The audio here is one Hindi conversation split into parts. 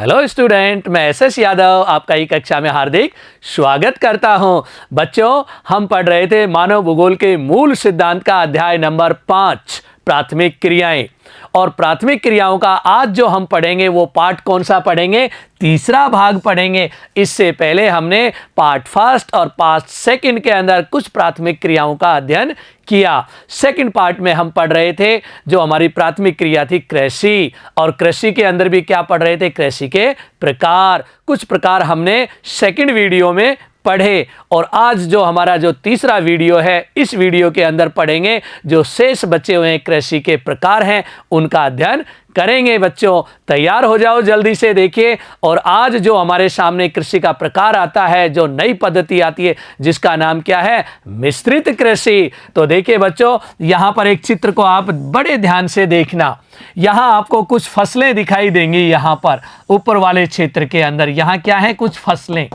हेलो स्टूडेंट, मैं एस यादव आपका ही कक्षा में हार्दिक स्वागत करता हूं। बच्चों, हम पढ़ रहे थे मानव भूगोल के मूल सिद्धांत का अध्याय नंबर 5 प्राथमिक क्रियाएं। और प्राथमिक क्रियाओं का आज जो हम पढ़ेंगे वो पार्ट कौन सा पढ़ेंगे? तीसरा भाग पढ़ेंगे। इससे पहले हमने पार्ट फर्स्ट और पार्ट सेकंड के अंदर कुछ प्राथमिक क्रियाओं का अध्ययन किया। सेकंड पार्ट में हम पढ़ रहे थे जो हमारी प्राथमिक क्रिया थी कृषि, और कृषि के अंदर भी क्या पढ़ रहे थे? कृषि के प्रकार। कुछ प्रकार हमने सेकंड वीडियो में पढ़े, और आज जो हमारा जो तीसरा वीडियो है इस वीडियो के अंदर पढ़ेंगे जो शेष बचे हुए कृषि के प्रकार हैं उनका अध्ययन करेंगे। बच्चों तैयार हो जाओ जल्दी से। देखिए, और आज जो हमारे सामने कृषि का प्रकार आता है, जो नई पद्धति आती है जिसका नाम क्या है? मिश्रित कृषि। तो देखिए बच्चों, यहां पर एक चित्र को आप बड़े ध्यान से देखना। यहां आपको कुछ फसलें दिखाई देंगी। यहां पर ऊपर वाले क्षेत्र के अंदर यहां क्या है? कुछ फसलें।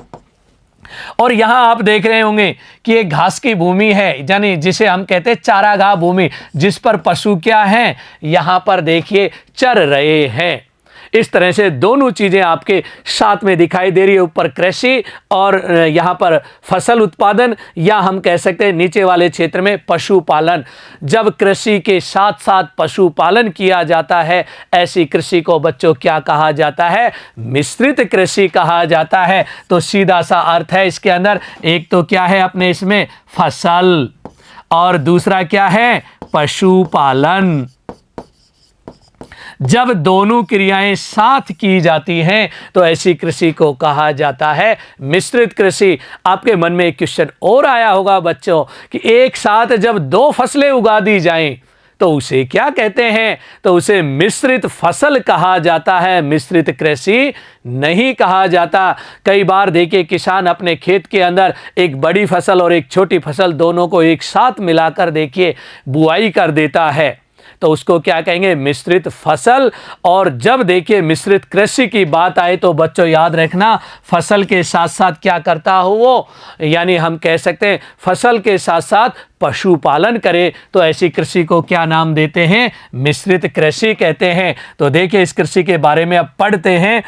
और यहां आप देख रहे होंगे कि एक घास की भूमि है, यानी जिसे हम कहते हैं चारागाह भूमि, जिस पर पशु क्या हैं? यहां पर देखिए चर रहे हैं। इस तरह से दोनों चीजें आपके साथ में दिखाई दे रही है, ऊपर कृषि और यहां पर फसल उत्पादन, या हम कह सकते हैं नीचे वाले क्षेत्र में पशुपालन। जब कृषि के साथ साथ पशुपालन किया जाता है, ऐसी कृषि को बच्चों क्या कहा जाता है? मिश्रित कृषि कहा जाता है। तो सीधा सा अर्थ है इसके अंदर, एक तो क्या है अपने इसमें? फसल, और दूसरा क्या है? पशुपालन। जब दोनों क्रियाएं साथ की जाती हैं तो ऐसी कृषि को कहा जाता है मिश्रित कृषि। आपके मन में एक क्वेश्चन और आया होगा बच्चों कि एक साथ जब दो फसलें उगा दी जाएं तो उसे क्या कहते हैं? तो उसे मिश्रित फसल कहा जाता है, मिश्रित कृषि नहीं कहा जाता। कई बार देखिए किसान अपने खेत के अंदर एक बड़ी फसल और एक छोटी फसल दोनों को एक साथ मिलाकर देखिए बुआई कर देता है, तो उसको क्या कहेंगे? मिश्रित फसल। और जब देखिए मिश्रित कृषि की बात आए तो बच्चों याद रखना, फसल के साथ साथ क्या करता हो वो, यानी हम कह सकते हैं फसल के साथ साथ पशुपालन करे, तो ऐसी कृषि को क्या नाम देते हैं? मिश्रित कृषि कहते हैं। तो देखिए इस कृषि के बारे में अब पढ़ते हैं।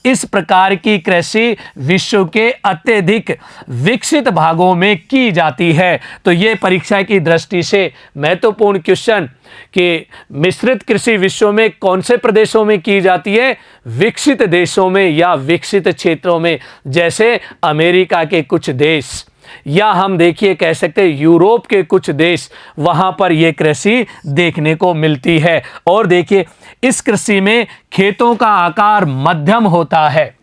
इस प्रकार की कृषि विश्व के अत्यधिक विकसित भागों में की जाती है। तो ये परीक्षा की दृष्टि से महत्वपूर्ण क्वेश्चन कि मिश्रित कृषि विश्व में कौन से प्रदेशों में की जाती है? विकसित देशों में या विकसित क्षेत्रों में, जैसे अमेरिका के कुछ देश, या हम देखिए कह सकते हैं यूरोप के कुछ देश, वहां पर यह कृषि देखने को मिलती है। और देखिए इस कृषि में खेतों का आकार मध्यम होता है।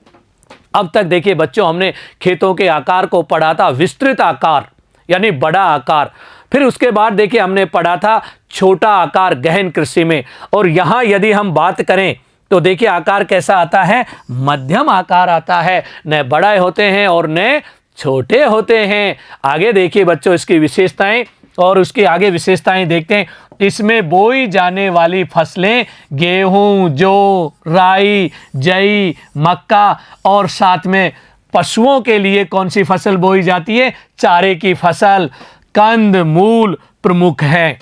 अब तक देखिए बच्चों हमने खेतों के आकार को पढ़ा था विस्तृत आकार यानी बड़ा आकार, फिर उसके बाद देखिए हमने पढ़ा था छोटा आकार गहन कृषि में, और यहां यदि हम बात करें तो देखिए आकार कैसा आता है? मध्यम आकार आता है। न बड़ा होते हैं और न छोटे होते हैं। आगे देखिए बच्चों इसकी विशेषताएं, और उसकी आगे विशेषताएं देखते हैं। इसमें बोई जाने वाली फसलें गेहूं, जौ, राई, जई, मक्का, और साथ में पशुओं के लिए कौन सी फसल बोई जाती है? चारे की फसल। कंद मूल प्रमुख है।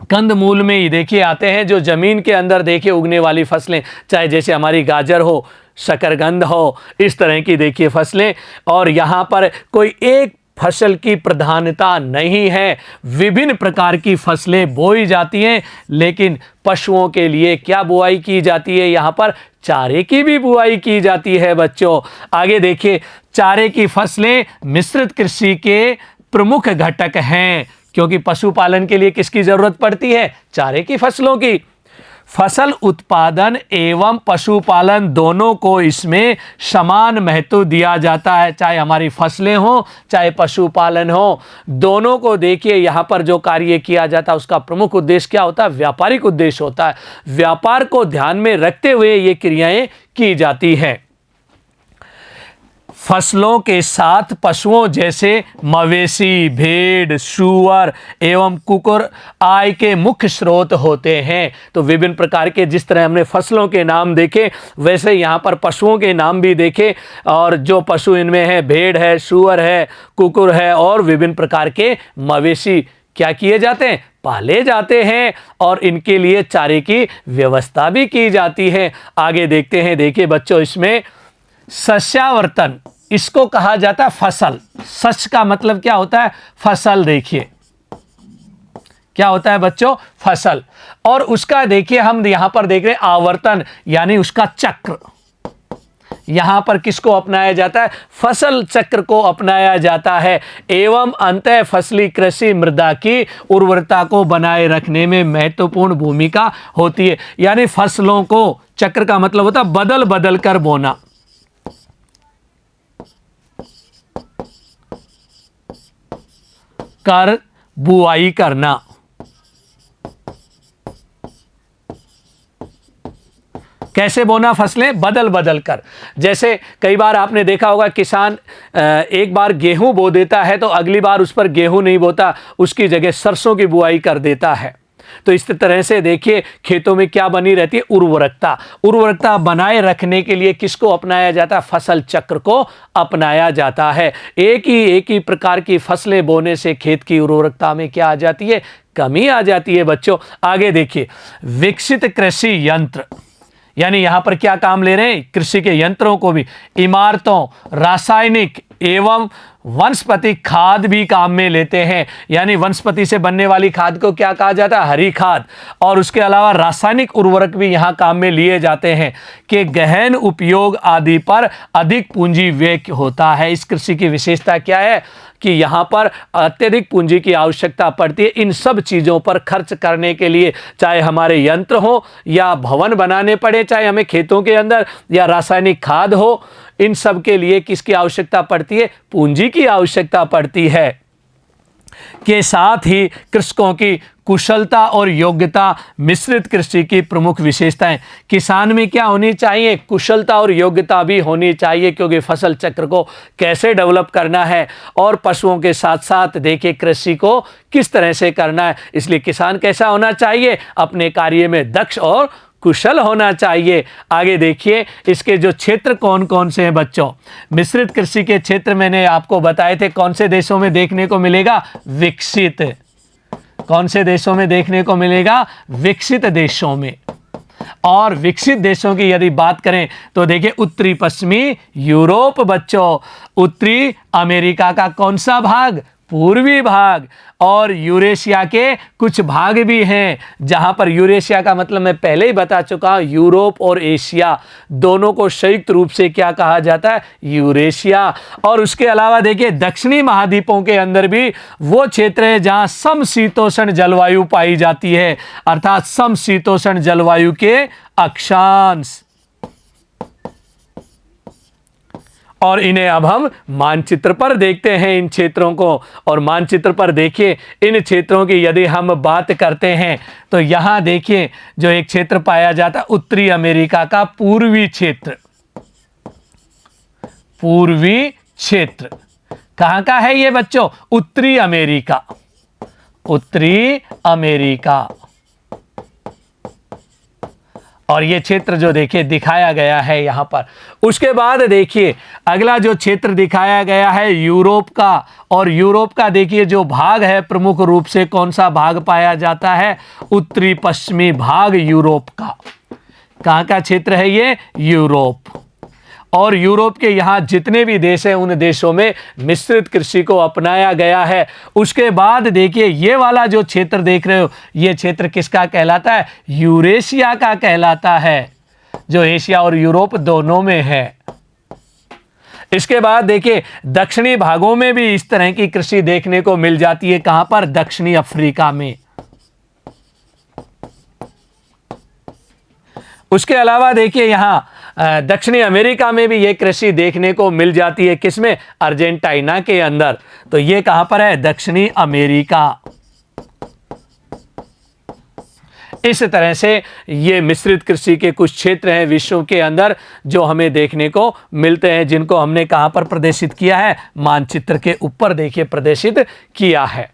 कंद मूल में ही देखिए आते हैं जो जमीन के अंदर देखिए उगने वाली फसलें, चाहे जैसे हमारी गाजर हो, शकरकंद हो, इस तरह की देखिए फसलें। और यहाँ पर कोई एक फसल की प्रधानता नहीं है, विभिन्न प्रकार की फसलें बोई जाती हैं। लेकिन पशुओं के लिए क्या बुआई की जाती है? यहाँ पर चारे की भी बुआई की जाती है बच्चों। आगे देखिए चारे की फसलें मिश्रित कृषि के प्रमुख घटक हैं, क्योंकि पशुपालन के लिए किसकी जरूरत पड़ती है? चारे की फसलों की। फसल उत्पादन एवं पशुपालन दोनों को इसमें समान महत्व दिया जाता है, चाहे हमारी फसलें हो चाहे पशुपालन हो, दोनों को देखिए यहाँ पर जो कार्य किया जाता है उसका प्रमुख उद्देश्य क्या होता है? व्यापारिक उद्देश्य होता है। व्यापार को ध्यान में रखते हुए ये क्रियाएं की जाती हैं। फसलों के साथ पशुओं जैसे मवेशी, भेड़, सूअर एवं कुकुर आय के मुख्य स्रोत होते हैं। तो विभिन्न प्रकार के, जिस तरह हमने फसलों के नाम देखे वैसे यहाँ पर पशुओं के नाम भी देखे, और जो पशु इनमें है भेड़ है, सूअर है, कुकुर है और विभिन्न प्रकार के मवेशी क्या किए जाते हैं, पाले जाते हैं और इनके लिए चारे की व्यवस्था भी की जाती है। आगे देखते हैं, देखिए बच्चों, इसमें सस्यावर्तन, इसको कहा जाता है फसल। सस्य का मतलब क्या होता है, फसल। देखिए क्या होता है बच्चों, फसल। और उसका देखिए हम यहां पर देख रहे हैं आवर्तन, यानी उसका चक्र। यहां पर किसको अपनाया जाता है, फसल चक्र को अपनाया जाता है। एवं अंतः फसली कृषि मृदा की उर्वरता को बनाए रखने में महत्वपूर्ण भूमिका होती है। यानी फसलों को, चक्र का मतलब होता है बदल बदल कर बोना। कर बुआई करना, कैसे बोना फसलें, बदल बदल कर। जैसे कई बार आपने देखा होगा किसान एक बार गेहूं बो देता है तो अगली बार उस पर गेहूं नहीं बोता, उसकी जगह सरसों की बुआई कर देता है। तो इस तरह से देखिए खेतों में क्या बनी रहती है, उर्वरकता। उर्वरकता बनाए रखने के लिए किसको अपनाया जाता है, फसल चक्र को अपनाया जाता है। एक ही प्रकार की फसलें बोने से खेत की उर्वरकता में क्या आ जाती है, कमी आ जाती है बच्चों। आगे देखिए, विकसित कृषि यंत्र, यानी यहां पर क्या काम ले रहे हैं, कृषि के यंत्रों को भी, इमारतों, रासायनिक एवं वनस्पति खाद भी काम में लेते हैं। यानी वनस्पति से बनने वाली खाद को क्या कहा जाता है, हरी खाद। और उसके अलावा रासायनिक उर्वरक भी यहां काम में लिए जाते हैं कि गहन उपयोग आदि पर अधिक पूंजी व्यय होता है। इस कृषि की विशेषता क्या है कि यहाँ पर अत्यधिक पूंजी की आवश्यकता पड़ती है इन सब चीज़ों पर खर्च करने के लिए, चाहे हमारे यंत्र हो या भवन बनाने पड़े, चाहे हमें खेतों के अंदर या रासायनिक खाद हो, इन सब के लिए किसकी आवश्यकता पड़ती है, पूंजी की आवश्यकता पड़ती है। के साथ ही कृषकों की कुशलता और योग्यता मिश्रित कृषि की प्रमुख विशेषताएं। किसान में क्या होनी चाहिए, कुशलता और योग्यता भी होनी चाहिए, क्योंकि फसल चक्र को कैसे डेवलप करना है और पशुओं के साथ साथ देखिए कृषि को किस तरह से करना है। इसलिए किसान कैसा होना चाहिए, अपने कार्य में दक्ष और कुशल होना चाहिए। आगे देखिए, इसके जो क्षेत्र कौन कौन से हैं बच्चों, मिश्रित कृषि के क्षेत्र मैंने आपको बताए थे कौन से देशों में देखने को मिलेगा, विकसित। कौन से देशों में देखने को मिलेगा, विकसित देशों में। और विकसित देशों की यदि बात करें तो देखिए उत्तरी पश्चिमी यूरोप बच्चों, उत्तरी अमेरिका का कौन सा भाग, पूर्वी भाग, और यूरेशिया के कुछ भाग भी हैं, जहां पर यूरेशिया का मतलब मैं पहले ही बता चुका हूं, यूरोप और एशिया दोनों को संयुक्त रूप से क्या कहा जाता है, यूरेशिया। और उसके अलावा देखिए दक्षिणी महाद्वीपों के अंदर भी वो क्षेत्र है जहां समशीतोष्ण जलवायु पाई जाती है, अर्थात समशीतोष्ण जलवायु के अक्षांश। और इन्हें अब हम मानचित्र पर देखते हैं इन क्षेत्रों को। और मानचित्र पर देखिए इन क्षेत्रों की यदि हम बात करते हैं तो यहाँ देखिए जो एक क्षेत्र पाया जाता है उत्तरी अमेरिका का पूर्वी क्षेत्र। पूर्वी क्षेत्र कहाँ का है ये बच्चों, उत्तरी अमेरिका। उत्तरी अमेरिका। और ये क्षेत्र जो देखिए दिखाया गया है यहाँ पर। उसके बाद देखिए अगला जो क्षेत्र दिखाया गया है यूरोप का। और यूरोप का देखिए जो भाग है प्रमुख रूप से कौन सा भाग पाया जाता है, उत्तरी पश्चिमी भाग यूरोप का। कहाँ का क्षेत्र है ये, यूरोप। और यूरोप के यहाँ जितने भी देश हैं उन देशों में मिश्रित कृषि को अपनाया गया है। उसके बाद देखिए ये वाला जो क्षेत्र देख रहे हो, ये क्षेत्र किसका कहलाता है, यूरेशिया का कहलाता है, जो एशिया और यूरोप दोनों में है। इसके बाद देखिए दक्षिणी भागों में भी इस तरह की कृषि देखने को मिल जाती है। कहां पर, दक्षिणी अफ्रीका में। उसके अलावा देखिए यहाँ दक्षिणी अमेरिका में भी ये कृषि देखने को मिल जाती है, किसमें, अर्जेंटीना के अंदर। तो ये कहां पर है, दक्षिणी अमेरिका। इस तरह से ये मिश्रित कृषि के कुछ क्षेत्र हैं विश्व के अंदर जो हमें देखने को मिलते हैं, जिनको हमने कहां पर प्रदर्शित किया है, मानचित्र के ऊपर देखिए प्रदर्शित किया है।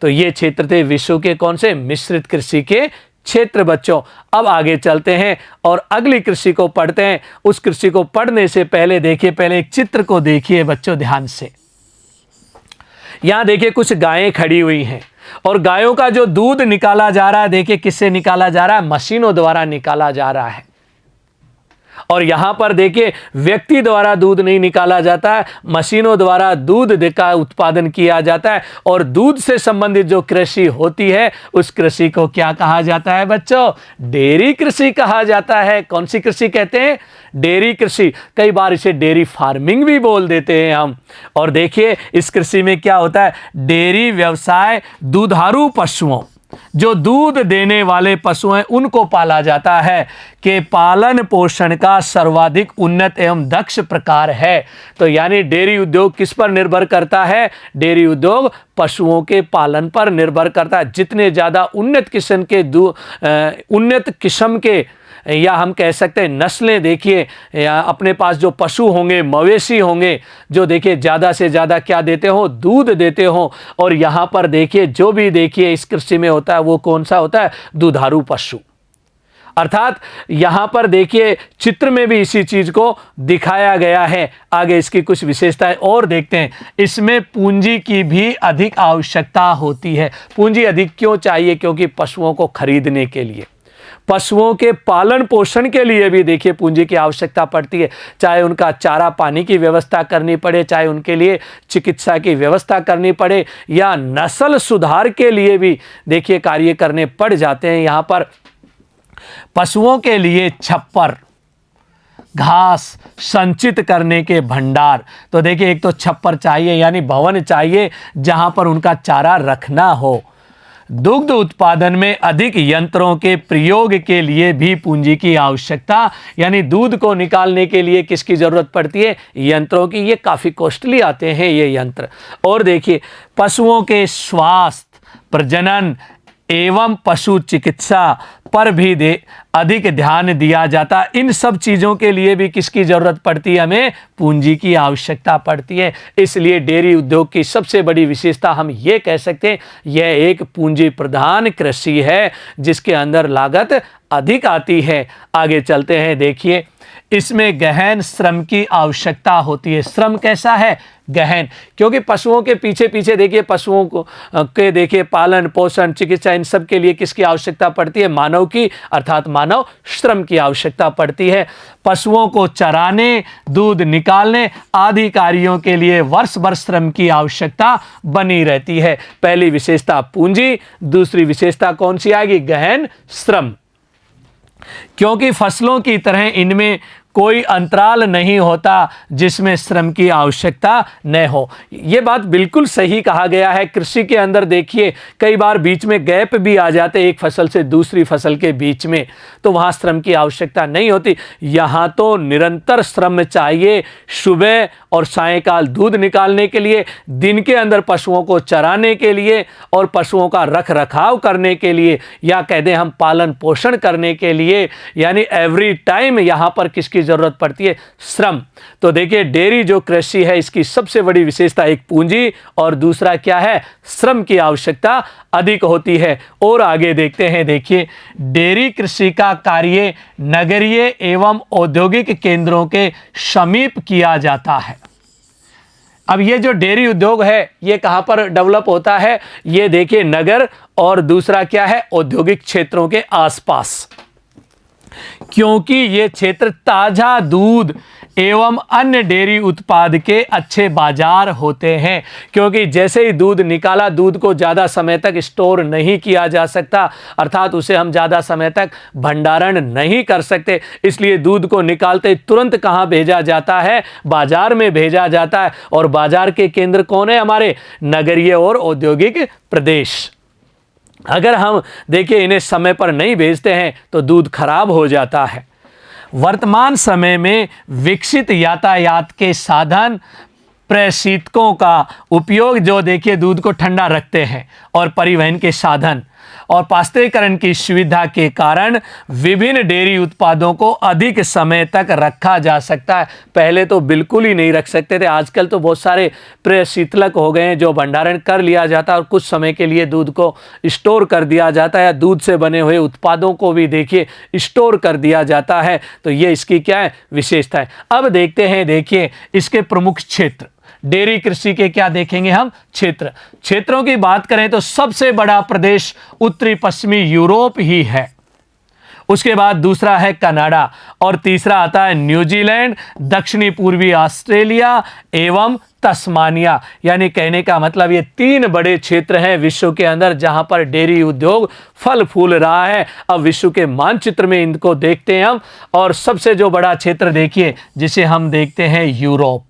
तो ये क्षेत्र थे विश्व के कौन से, मिश्रित कृषि के क्षेत्र बच्चों। अब आगे चलते हैं और अगली कृषि को पढ़ते हैं। उस कृषि को पढ़ने से पहले देखिए, पहले एक चित्र को देखिए बच्चों ध्यान से। यहां देखिए कुछ गायें खड़ी हुई हैं। और गायों का जो दूध निकाला जा रहा है, देखिए किससे निकाला जा रहा है, मशीनों द्वारा निकाला जा रहा है। और यहां पर देखिए व्यक्ति द्वारा दूध नहीं निकाला जाता है, मशीनों द्वारा दूध का उत्पादन किया जाता है। और दूध से संबंधित जो कृषि होती है उस कृषि को क्या कहा जाता है बच्चों, डेयरी कृषि कहा जाता है। कौन सी कृषि कहते हैं, डेयरी कृषि। कई बार इसे डेयरी फार्मिंग भी बोल देते हैं हम। और देखिए इस कृषि में क्या होता है, डेयरी व्यवसाय दुधारू पशुओं, जो दूध देने वाले पशु हैं उनको पाला जाता है, कि पालन पोषण का सर्वाधिक उन्नत एवं दक्ष प्रकार है। तो यानी डेयरी उद्योग किस पर निर्भर करता है, डेयरी उद्योग पशुओं के पालन पर निर्भर करता है। जितने ज़्यादा उन्नत किस्म के या हम कह सकते हैं नस्लें देखिए, या अपने पास जो पशु होंगे, मवेशी होंगे, जो देखिए ज़्यादा से ज़्यादा क्या देते हो, दूध देते हो। और यहाँ पर देखिए जो भी देखिए इस कृषि में होता है वो कौन सा होता है, दुधारू पशु। अर्थात यहाँ पर देखिए चित्र में भी इसी चीज़ को दिखाया गया है। आगे इसकी कुछ विशेषताएं और देखते हैं। इसमें पूंजी की भी अधिक आवश्यकता होती है। पूंजी अधिक क्यों चाहिए, क्योंकि पशुओं को खरीदने के लिए, पशुओं के पालन पोषण के लिए भी देखिए पूंजी की आवश्यकता पड़ती है। चाहे उनका चारा पानी की व्यवस्था करनी पड़े, चाहे उनके लिए चिकित्सा की व्यवस्था करनी पड़े, या नस्ल सुधार के लिए भी देखिए कार्य करने पड़ जाते हैं। यहाँ पर पशुओं के लिए छप्पर, घास संचित करने के भंडार, तो देखिए एक तो छप्पर चाहिए यानी भवन चाहिए जहां पर उनका चारा रखना हो। दुग्ध उत्पादन में अधिक यंत्रों के प्रयोग के लिए भी पूंजी की आवश्यकता, यानी दूध को निकालने के लिए किसकी ज़रूरत पड़ती है, यंत्रों की। ये काफ़ी कॉस्टली आते हैं ये यंत्र। और देखिए पशुओं के स्वास्थ्य, प्रजनन एवं पशु चिकित्सा पर भी अधिक ध्यान दिया जाता। इन सब चीज़ों के लिए भी किसकी ज़रूरत पड़ती है, हमें पूंजी की आवश्यकता पड़ती है। इसलिए डेयरी उद्योग की सबसे बड़ी विशेषता हम ये कह सकते हैं, यह एक पूंजी प्रधान कृषि है जिसके अंदर लागत अधिक आती है। आगे चलते हैं, देखिए इसमें गहन श्रम की आवश्यकता होती है। श्रम कैसा है, गहन, क्योंकि पशुओं के पीछे पीछे देखिए पशुओं को के देखिए पालन पोषण चिकित्सा इन सब के लिए किसकी आवश्यकता पड़ती है, मानव की, अर्थात मानव श्रम की आवश्यकता पड़ती है। पशुओं को चराने, दूध निकालने आदि कार्यों के लिए वर्ष भर श्रम की आवश्यकता बनी रहती है। पहली विशेषता पूंजी, दूसरी विशेषता कौन सी आएगी, गहन श्रम। क्योंकि फसलों की तरह इनमें कोई अंतराल नहीं होता जिसमें श्रम की आवश्यकता न हो। ये बात बिल्कुल सही कहा गया है। कृषि के अंदर देखिए कई बार बीच में गैप भी आ जाते एक फसल से दूसरी फसल के बीच में, तो वहाँ श्रम की आवश्यकता नहीं होती। यहाँ तो निरंतर श्रम चाहिए, सुबह और सायंकाल दूध निकालने के लिए, दिन के अंदर पशुओं को चराने के लिए और पशुओं का रख रखाव करने के लिए, या कह दें हम पालन पोषण करने के लिए, यानी एवरी टाइम यहाँ पर किसकी जरूरत पड़ती है, श्रम। तो देखिए डेयरी जो कृषि है इसकी सबसे बड़ी विशेषता एक पूंजी और दूसरा क्या है, श्रम की आवश्यकता अधिक होती है। और आगे देखते हैं, देखिए डेयरी कृषि का कार्य नगरीय एवं औद्योगिक केंद्रों के समीप किया जाता है। अब ये जो डेयरी उद्योग है ये कहाँ पर डेवलप होता है, ये देखिए नगर और दूसरा क्या है, औद्योगिक क्षेत्रों के आसपास, क्योंकि ये क्षेत्र ताजा दूध एवं अन्य डेयरी उत्पाद के अच्छे बाजार होते हैं। क्योंकि जैसे ही दूध निकाला, दूध को ज़्यादा समय तक स्टोर नहीं किया जा सकता, अर्थात उसे हम ज़्यादा समय तक भंडारण नहीं कर सकते। इसलिए दूध को निकालते तुरंत कहाँ भेजा जाता है, बाजार में भेजा जाता है। और बाजार के केंद्र कौन है, हमारे नगरीय और औद्योगिक प्रदेश। अगर हम देखिए इन्हें समय पर नहीं भेजते हैं तो दूध खराब हो जाता है। वर्तमान समय में विकसित यातायात के साधन प्रशीतकों का उपयोग, जो देखिए दूध को ठंडा रखते हैं, और परिवहन के साधन और पास्तेकरण की सुविधा के कारण विभिन्न डेयरी उत्पादों को अधिक समय तक रखा जा सकता है। पहले तो बिल्कुल ही नहीं रख सकते थे, आजकल तो बहुत सारे प्रशीतलक हो गए हैं जो भंडारण कर लिया जाता है और कुछ समय के लिए दूध को स्टोर कर दिया जाता है, या दूध से बने हुए उत्पादों को भी देखिए स्टोर कर दिया जाता है। तो ये इसकी क्या है, विशेषता है। अब देखते हैं, देखिए इसके प्रमुख क्षेत्र डेयरी कृषि के क्या देखेंगे हम, क्षेत्रों की बात करें तो सबसे बड़ा प्रदेश उत्तरी पश्चिमी यूरोप ही है। उसके बाद दूसरा है कनाडा और तीसरा आता है न्यूजीलैंड, दक्षिणी पूर्वी ऑस्ट्रेलिया एवं तस्मानिया। यानी कहने का मतलब ये 3 बड़े क्षेत्र हैं विश्व के अंदर जहां पर डेयरी उद्योग फल फूल रहा है। अब विश्व के मानचित्र में इनको देखते हैं हम, और सबसे जो बड़ा क्षेत्र देखिए जिसे हम देखते हैं यूरोप।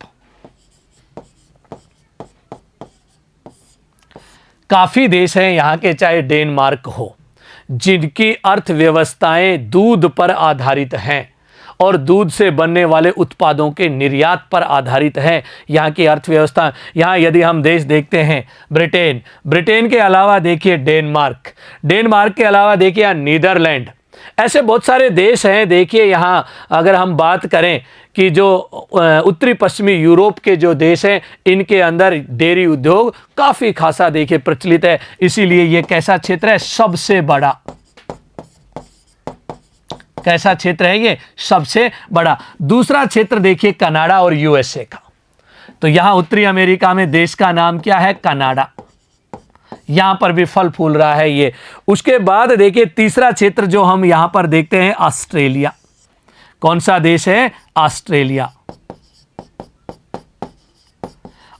काफी देश हैं यहाँ के, चाहे डेनमार्क हो, जिनकी अर्थव्यवस्थाएं दूध पर आधारित हैं और दूध से बनने वाले उत्पादों के निर्यात पर आधारित है यहाँ की अर्थव्यवस्था। यहाँ यदि हम देश देखते हैं ब्रिटेन के अलावा देखिए डेनमार्क के अलावा देखिए यहाँ नीदरलैंड, ऐसे बहुत सारे देश हैं। देखिए यहाँ अगर हम बात करें कि जो उत्तरी पश्चिमी यूरोप के जो देश हैं इनके अंदर डेयरी उद्योग काफ़ी खासा देखिए प्रचलित है। इसीलिए ये कैसा क्षेत्र है, सबसे बड़ा। कैसा क्षेत्र है ये, सबसे बड़ा। दूसरा क्षेत्र देखिए कनाडा और यूएसए का। तो यहाँ उत्तरी अमेरिका में देश का नाम क्या है, कनाडा। यहां पर भी फल फूल रहा है ये। उसके बाद देखिए तीसरा क्षेत्र जो हम यहां पर देखते हैं ऑस्ट्रेलिया। कौन सा देश है, ऑस्ट्रेलिया।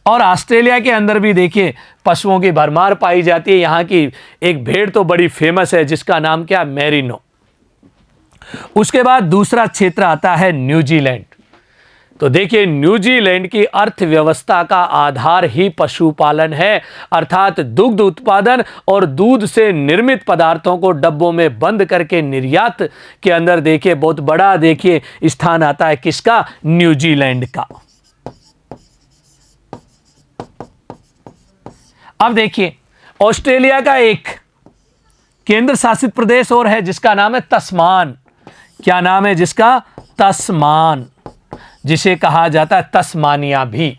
और ऑस्ट्रेलिया के अंदर भी देखिए पशुओं की भरमार पाई जाती है। यहां की एक भेड़ तो बड़ी फेमस है जिसका नाम क्या, मेरिनो। उसके बाद दूसरा क्षेत्र आता है न्यूजीलैंड। तो देखिए न्यूजीलैंड की अर्थव्यवस्था का आधार ही पशुपालन है, अर्थात दुग्ध उत्पादन और दूध से निर्मित पदार्थों को डब्बों में बंद करके निर्यात के अंदर देखिए बहुत बड़ा देखिए स्थान आता है किसका, न्यूजीलैंड का। अब देखिए ऑस्ट्रेलिया का एक केंद्र शासित प्रदेश और है जिसका नाम है तस्मान। क्या नाम है जिसका, तस्मान, जिसे कहा जाता है तस्मानिया भी।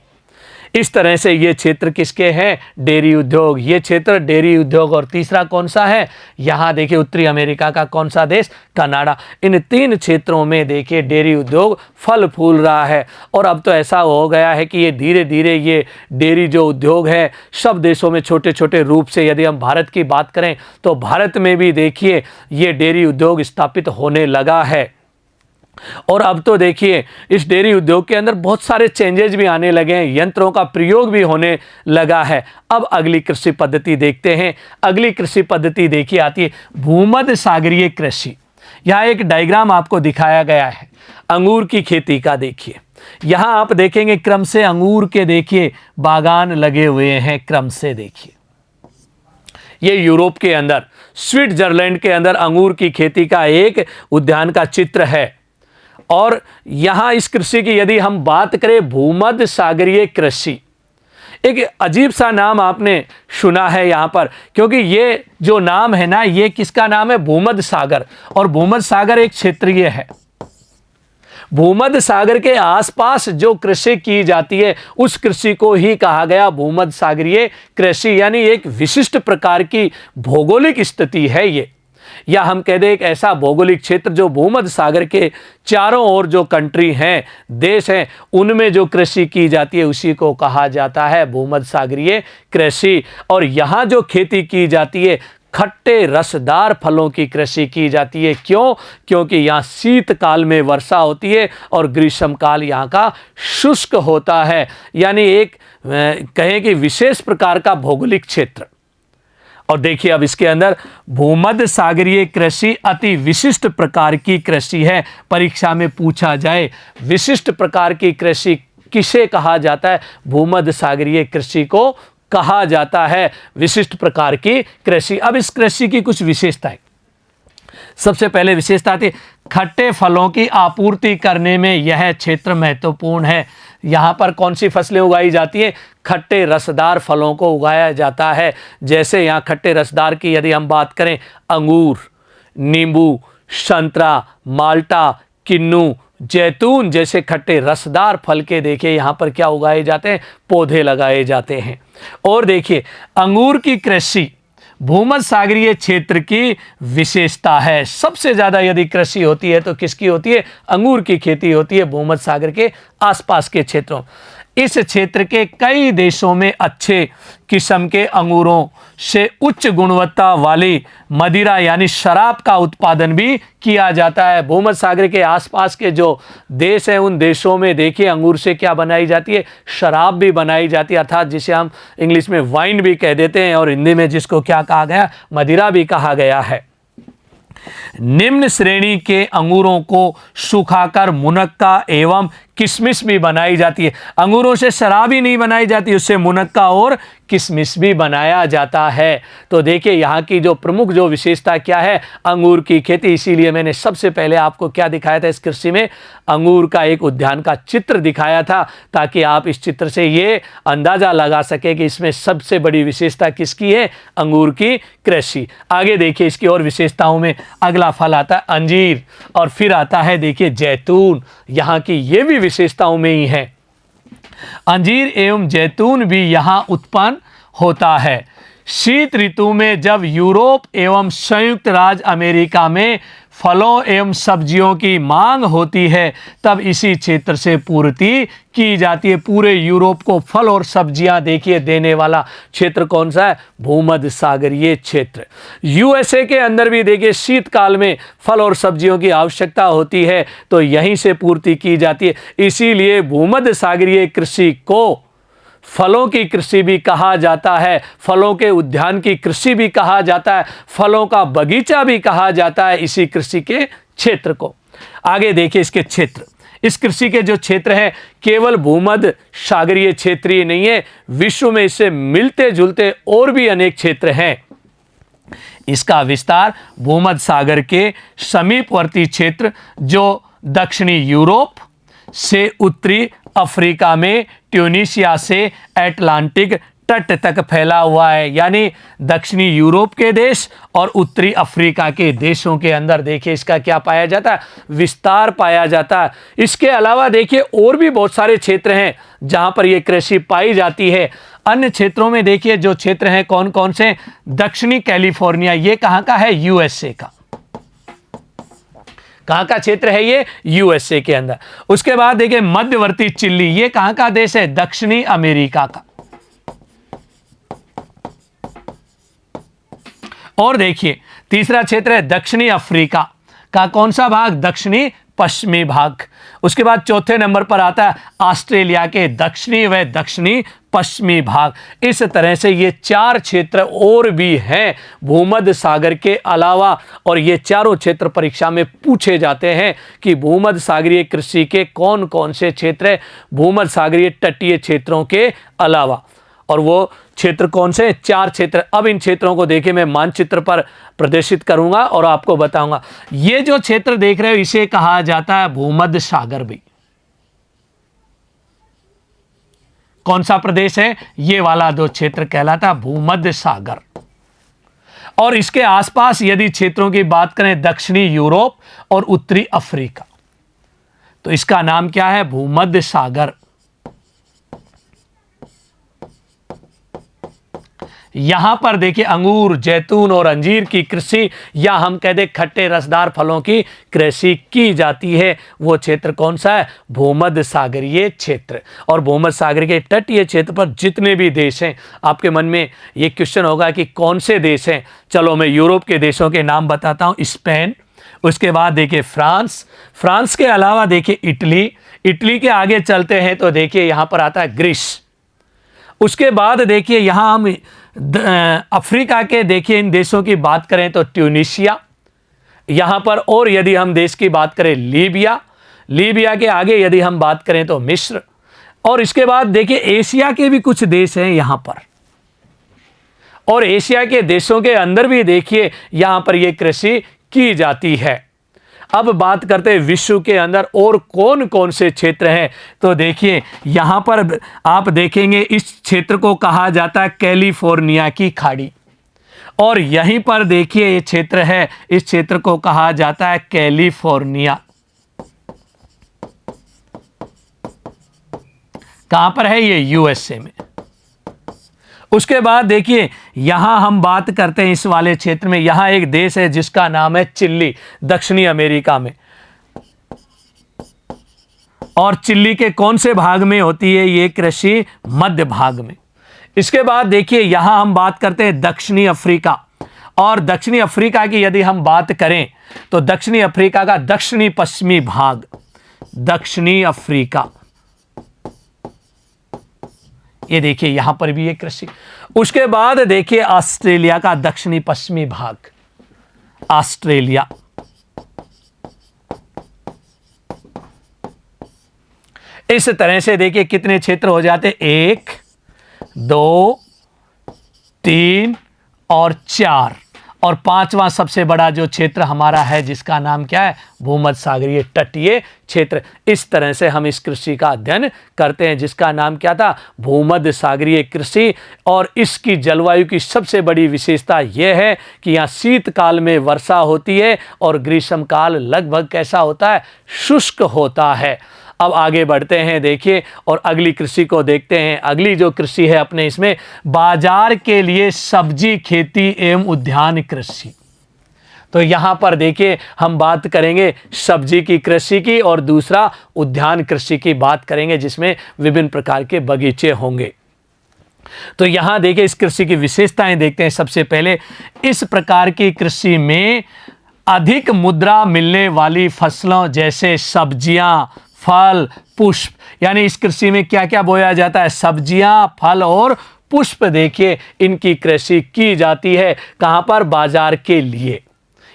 इस तरह से ये क्षेत्र किसके हैं, डेयरी उद्योग। ये क्षेत्र डेयरी उद्योग। और तीसरा कौन सा है, यहाँ देखिए उत्तरी अमेरिका का कौन सा देश, कनाडा। इन 3 क्षेत्रों में देखिए डेयरी उद्योग फल फूल रहा है। और अब तो ऐसा हो गया है कि ये धीरे धीरे ये डेयरी जो उद्योग है सब देशों में छोटे छोटे रूप से, यदि हम भारत की बात करें तो भारत में भी देखिए ये डेयरी उद्योग स्थापित होने लगा है। और अब तो देखिए इस डेयरी उद्योग के अंदर बहुत सारे चेंजेस भी आने लगे हैं, यंत्रों का प्रयोग भी होने लगा है। अब अगली कृषि पद्धति देखते हैं। अगली कृषि पद्धति देखिए आती है भूमध्य सागरीय कृषि। यहाँ एक डायग्राम आपको दिखाया गया है अंगूर की खेती का। देखिए यहाँ आप देखेंगे क्रम से अंगूर के देखिए बागान लगे हुए हैं, क्रम से देखिए। ये यूरोप के अंदर स्विट्जरलैंड के अंदर अंगूर की खेती का एक उद्यान का चित्र है। और यहां इस कृषि की यदि हम बात करें भूमध्य सागरीय कृषि, एक अजीब सा नाम आपने सुना है यहां पर, क्योंकि ये जो नाम है ना ये किसका नाम है, भूमध्य सागर। और भूमध्य सागर एक क्षेत्रीय है। भूमध्य सागर के आसपास जो कृषि की जाती है उस कृषि को ही कहा गया भूमध्य सागरीय कृषि। यानी एक विशिष्ट प्रकार की भौगोलिक स्थिति है ये, या हम कह दें एक ऐसा भौगोलिक क्षेत्र जो भूमध्य सागर के चारों ओर जो कंट्री हैं, देश हैं, उनमें जो कृषि की जाती है उसी को कहा जाता है भूमध्य सागरीय कृषि। और यहाँ जो खेती की जाती है खट्टे रसदार फलों की कृषि की जाती है। क्यों? क्योंकि यहाँ शीतकाल में वर्षा होती है और ग्रीष्मकाल यहाँ का शुष्क होता है। यानी एक कहें कि विशेष प्रकार का भौगोलिक क्षेत्र। और देखिए अब इसके अंदर भूमध्य सागरीय कृषि अति विशिष्ट प्रकार की कृषि है। परीक्षा में पूछा जाए विशिष्ट प्रकार की कृषि किसे कहा जाता है, भूमध्य सागरीय कृषि को कहा जाता है विशिष्ट प्रकार की कृषि। अब इस कृषि की कुछ विशेषताएं, सबसे पहले विशेषता थी खट्टे फलों की आपूर्ति करने में यह क्षेत्र महत्वपूर्ण है। यहाँ पर कौन सी फसलें उगाई जाती हैं, खट्टे रसदार फलों को उगाया जाता है। जैसे यहाँ खट्टे रसदार की यदि हम बात करें, अंगूर, नींबू, संतरा, माल्टा, किन्नू, जैतून जैसे खट्टे रसदार फल के देखिए यहाँ पर क्या उगाए जाते हैं, पौधे लगाए जाते हैं। और देखिए अंगूर की कृषि भूमध्य सागरीय क्षेत्र की विशेषता है। सबसे ज़्यादा यदि कृषि होती है तो किसकी होती है, अंगूर की खेती होती है भूमध्य सागर के आसपास के क्षेत्रों। इस क्षेत्र के कई देशों में अच्छे किस्म के अंगूरों से उच्च गुणवत्ता वाली मदिरा यानी शराब का उत्पादन भी किया जाता है। भूमध्य सागर के आसपास के जो देश हैं उन देशों में देखिए अंगूर से क्या बनाई जाती है, शराब भी बनाई जाती है, अर्थात जिसे हम इंग्लिश में वाइन भी कह देते हैं और हिंदी में जिसको क्या कहा गया, मदिरा भी कहा गया है। निम्न श्रेणी के अंगूरों को सुखाकर मुनक्का एवं किशमिश भी बनाई जाती है। अंगूरों से शराब ही नहीं बनाई जाती, उससे मुनक्का और किशमिश भी बनाया जाता है। तो देखिए यहाँ की जो प्रमुख जो विशेषता क्या है, अंगूर की खेती। इसीलिए मैंने सबसे पहले आपको क्या दिखाया था, इस कृषि में अंगूर का एक उद्यान का चित्र दिखाया था, ताकि आप इस चित्र से ये अंदाज़ा लगा सके कि इसमें सबसे बड़ी विशेषता किसकी है, अंगूर की कृषि। आगे देखिए इसकी और विशेषताओं में अगला फल आता है अंजीर, और फिर आता है देखिए जैतून। यहाँ की ये भी विशेषताओं में ही है। अंजीर एवं जैतून भी यहाँ उत्पन्न होता है। शीत ऋतु में जब यूरोप एवं संयुक्त राज्य अमेरिका में फलों एवं सब्जियों की मांग होती है, तब इसी क्षेत्र से पूर्ति की जाती है। पूरे यूरोप को फल और सब्जियां देखिए देने वाला क्षेत्र कौन सा है, भूमध्य सागरीय क्षेत्र। यूएसए के अंदर भी देखिए शीतकाल में फल और सब्जियों की आवश्यकता होती है, तो यहीं से पूर्ति की जाती है। इसीलिए भूमध्य सागरीय कृषि को फलों की कृषि भी कहा जाता है, फलों के उद्यान की कृषि भी कहा जाता है, फलों का बगीचा भी कहा जाता है इसी कृषि के क्षेत्र को। आगे देखिए इसके क्षेत्र, इस कृषि के जो क्षेत्र हैं केवल भूमध्य सागरीय क्षेत्र ही नहीं है, विश्व में इससे मिलते जुलते और भी अनेक क्षेत्र हैं। इसका विस्तार भूमध्य सागर के समीपवर्ती क्षेत्र जो दक्षिणी यूरोप से उत्तरी अफ्रीका में ट्यूनीशिया से अटलांटिक तट तक फैला हुआ है। यानी दक्षिणी यूरोप के देश और उत्तरी अफ्रीका के देशों के अंदर देखिए इसका क्या पाया जाता है, विस्तार पाया जाता है। इसके अलावा देखिए और भी बहुत सारे क्षेत्र हैं जहां पर यह कृषि पाई जाती है। अन्य क्षेत्रों में देखिए जो क्षेत्र हैं कौन कौन से, दक्षिणी कैलिफोर्निया, ये कहां का है, यूएसए का। कहां का क्षेत्र है ये, यूएसए के अंदर। उसके बाद देखिए मध्यवर्ती चिली, ये कहां का देश है, दक्षिणी अमेरिका का। और देखिए तीसरा क्षेत्र है दक्षिणी अफ्रीका का, कौन सा भाग, दक्षिणी पश्चिमी भाग। उसके बाद चौथे नंबर पर आता है ऑस्ट्रेलिया के दक्षिणी व दक्षिणी पश्चिमी भाग। इस तरह से ये चार क्षेत्र और भी हैं भूमध्य सागर के अलावा, और ये चारों क्षेत्र परीक्षा में पूछे जाते हैं कि भूमध्य सागरीय कृषि के कौन कौन से क्षेत्र हैं भूमध्य सागरीय तटीय क्षेत्रों के अलावा। और वो क्षेत्र कौन से, चार क्षेत्र। अब इन क्षेत्रों को देखिए मैं मानचित्र पर प्रदर्शित करूंगा और आपको बताऊंगा। ये जो क्षेत्र देख रहे हो इसे कहा जाता है भूमध्य सागर भी। कौन सा प्रदेश है, ये वाला दो क्षेत्र कहलाता है भूमध्य सागर। और इसके आसपास यदि क्षेत्रों की बात करें दक्षिणी यूरोप और उत्तरी अफ्रीका, तो इसका नाम क्या है, भूमध्य सागर। यहां पर देखिए अंगूर, जैतून और अंजीर की कृषि, या हम कह दें खट्टे रसदार फलों की कृषि की जाती है। वो क्षेत्र कौन सा है, भूमध्य सागरीय क्षेत्र। और भूमध्य सागर के तटीय क्षेत्र पर जितने भी देश हैं, आपके मन में ये क्वेश्चन होगा कि कौन से देश हैं। चलो मैं यूरोप के देशों के नाम बताता हूं, स्पेन, उसके बाद देखिए फ्रांस, फ्रांस के अलावा देखिए इटली, इटली के आगे चलते हैं तो देखिए यहां पर आता है ग्रीस। उसके बाद देखिए यहां हम अफ्रीका के देखिए इन देशों की बात करें तो ट्यूनीशिया, यहां पर, और यदि हम देश की बात करें लीबिया, लीबिया के आगे यदि हम बात करें तो मिस्र। और इसके बाद देखिए एशिया के भी कुछ देश हैं यहां पर, और एशिया के देशों के अंदर भी देखिए यहां पर यह कृषि की जाती है। अब बात करते हैं विश्व के अंदर और कौन कौन से क्षेत्र हैं, तो देखिए यहां पर आप देखेंगे इस क्षेत्र को कहा जाता है कैलिफोर्निया की खाड़ी, और यहीं पर देखिए ये क्षेत्र है, इस क्षेत्र को कहा जाता है कैलिफोर्निया। कहां पर है ये, यूएसए में। उसके बाद देखिए यहां हम बात करते हैं इस वाले क्षेत्र में, यहां एक देश है जिसका नाम है चिली, दक्षिणी अमेरिका में। और चिल्ली के कौन से भाग में होती है ये कृषि? मध्य भाग में। इसके बाद देखिए यहां हम बात करते हैं दक्षिणी अफ्रीका, और दक्षिणी अफ्रीका की यदि हम बात करें तो दक्षिणी अफ्रीका का दक्षिणी पश्चिमी भाग, दक्षिणी अफ्रीका, ये देखिए यहां पर भी ये कृषि। उसके बाद देखिए ऑस्ट्रेलिया का दक्षिणी पश्चिमी भाग, ऑस्ट्रेलिया। इस तरह से देखिए कितने क्षेत्र हो जाते? 1, 2, 3 और 4, और 5वां सबसे बड़ा जो क्षेत्र हमारा है जिसका नाम क्या है? भूमध्य सागरीय तटीय क्षेत्र। इस तरह से हम इस कृषि का अध्ययन करते हैं जिसका नाम क्या था? भूमध्य सागरीय कृषि। और इसकी जलवायु की सबसे बड़ी विशेषता यह है कि यहाँ शीतकाल में वर्षा होती है और ग्रीष्मकाल लगभग कैसा होता है? शुष्क होता है। अब आगे बढ़ते हैं देखिए और अगली कृषि को देखते हैं। अगली जो कृषि है अपने इसमें बाजार के लिए सब्जी खेती एवं उद्यान कृषि। तो यहाँ पर देखिए हम बात करेंगे सब्जी की कृषि की और दूसरा उद्यान कृषि की बात करेंगे जिसमें विभिन्न प्रकार के बगीचे होंगे। तो यहाँ देखिए इस कृषि की विशेषताएं देखते हैं। सबसे पहले इस प्रकार की कृषि में अधिक मुद्रा मिलने वाली फसलों जैसे सब्जियां, फल, पुष्प, यानी इस कृषि में क्या क्या बोया जाता है? सब्जियां, फल और पुष्प देखिए इनकी कृषि की जाती है। कहां पर? बाजार के लिए,